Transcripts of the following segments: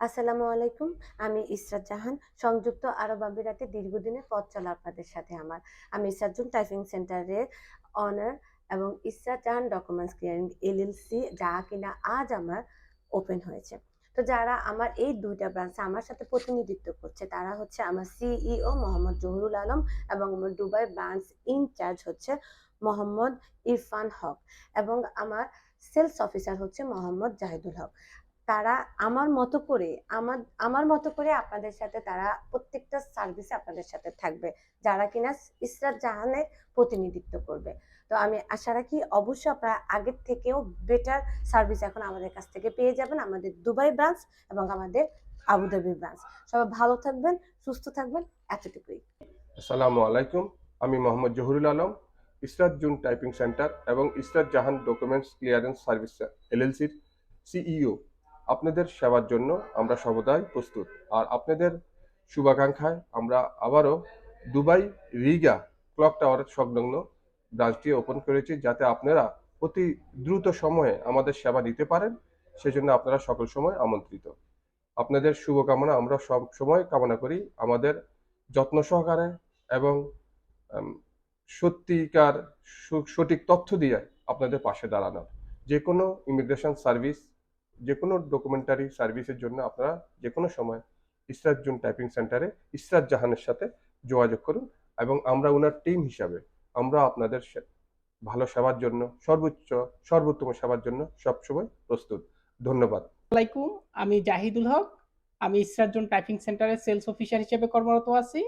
আসসালামু আলাইকুম। আমি ইসরাত জাহান। সংযুক্ত আরব আমিরাতে দীর্ঘদিনের পথ চলা আপনাদের সাথে আমার। আমি ইসরাত জুন টাইপিং সেন্টারের অনার এবং Israt Jahan documents clearing LLC যা কিনা আজ আমার ওপেন হয়েছে। তো যারা আমার এই ২ টা ব্রাঞ্চে আমার সাথে প্রতিনিধিত্ব করছে তারা হচ্ছে আমার সিইও মোহাম্মদ জহুরুল আলম এবং আমার দুবাই ব্রাঞ্চ ইনচার্জ হচ্ছে মোহাম্মদ ইরফান হক এবং আমার সেলস অফিসার হচ্ছে মোহাম্মদ জাহিদুল হক। তারা আমার মতো করে আমার মতো করে আপনাদের সাথে তারা প্রত্যেকটা সার্ভিসে আপনাদের সাথে থাকবে যারা কিনা ইসরাত জাহানের প্রতিনিধিত্ব করবে। তো আমি আশা রাখি অবশ্যই আপনারা আগের থেকেও বেটার সার্ভিস এখন আমাদের কাছ থেকে পেয়ে যাবেন, আমাদের দুবাই ব্রাঞ্চ এবং আমাদের আবুধাবি ব্রাঞ্চ। সবাই ভালো থাকবেন, সুস্থ থাকবেন, এতটুকুই। আসসালামু আলাইকুম। আমি Mohammad Zahurul Alam, Israt June typing centre এবং Israt Jahan documents clearance service এলএলসির CEO. আপনাদের সেবার জন্য আমরা সর্বদাই প্রস্তুত। আর আপনাদের শুভাকাঙ্ক্ষায় আমরা আবারও দুবাই রিগা ক্লক টাওয়ারের সংলগ্ন ব্রাঞ্চটি ওপেন করেছি, যাতে আপনারা অতি দ্রুত সময়ে আমাদের সেবা নিতে পারেন। সেজন্য আপনারা সকল সময় আমন্ত্রিত। আপনাদের শুভকামনা আমরা সব সময় কামনা করি। আমাদের যত্ন সহকারে এবং সত্যিকার সঠিক তথ্য দিয়ে আপনাদের পাশে দাঁড়ানো। যে কোনো ইমিগ্রেশন সার্ভিস, যে কোনো ডকুমেন্টারি সার্ভিসের জন্য আপনারা যে কোনো সময় ইসরাত জুন টাইপিং সেন্টারে ইসরাত জাহানের সাথে যোগাযোগ করুন এবং আমরা ওনার টিম হিসাবে আমরা আপনাদের ভালো সেবার জন্য সর্বোত্তম সেবার জন্য সবসময় প্রস্তুত। ধন্যবাদ। আসসালামাইকুম, আমি জাহিদুল হক। আমি ইসরাত জোন টাইপিং সেন্টারের সেলস অফিসার হিসেবে কর্মরত আছি।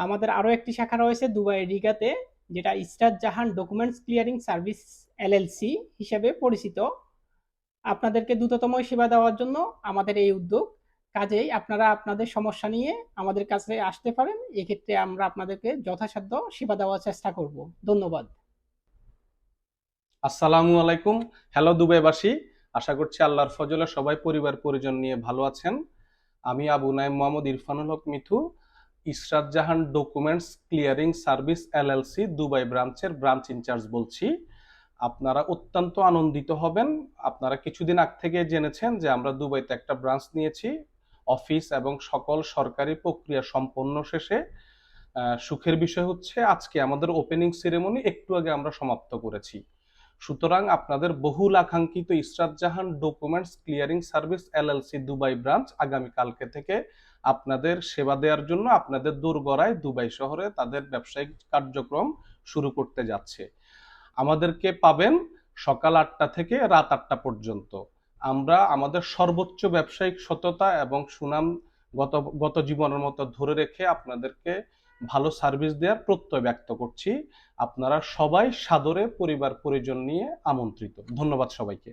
আমাদের আরো একটি শাখা রয়েছে দুবাই রিগাতে, যেটা Israt Jahan documents clearing service LLC হিসেবে পরিচিত। আপনাদেরকে দ্রুততম সেবা দেওয়ার জন্য আমাদের এই উদ্যোগ। কাজেই আপনারা আপনাদের সমস্যা নিয়ে আমাদের কাছে আসতে পারেন। এক্ষেত্রে আমরা আপনাদেরকে যথাসাধ্য সেবা দেওয়ার চেষ্টা করব। ধন্যবাদ। আসসালামু আলাইকুম। হ্যালো দুবাইবাসী, আশা করছি আল্লাহর ফজলে সবাই পরিবার পরিজন নিয়ে ভালো আছেন। আমি Abu Naim Mohammad Irfanul Haque Mithu, Israt Jahan documents clearing service LLC Dubai ব্রাঞ্চের ব্রাঞ্চ ইনচার্জ বলছি। আপনারা অত্যন্ত আনন্দিত হবেন। আপনারা কিছুদিন আগ থেকে জেনেছেন যে আমরা দুবাইতে একটা ব্রাঞ্চ নিয়েছি। অফিস এবং সকল সরকারি প্রক্রিয়া সম্পন্ন শেষে সুখের বিষয় হচ্ছে আজকে আমাদের ওপেনিং সেরেমনি একটু আগে আমরা সমাপ্ত করেছি। সুতরাং আপনাদের বহুল আকাঙ্ক্ষিত Israt Jahan documents clearing service LLC Dubai branch আগামী কালকে থেকে আপনাদের সেবা দেওয়ার জন্য আপনাদের দোরগোড়ায় দুবাই শহরে তাদের ব্যবসায়িক কার্যক্রম শুরু করতে যাচ্ছে। আমাদেরকে পাবেন সকাল ৮টা থেকে রাত ৮টা পর্যন্ত। আমরা আমাদের সর্বোচ্চ ব্যবসায়িক সততা এবং সুনাম গত জীবনের মতো ধরে রেখে আপনাদেরকে ভালো সার্ভিস দেওয়ার প্রত্যয় ব্যক্ত করছি। আপনারা সবাই সাদরে পরিবার পরিজন নিয়ে আমন্ত্রিত। ধন্যবাদ সবাইকে।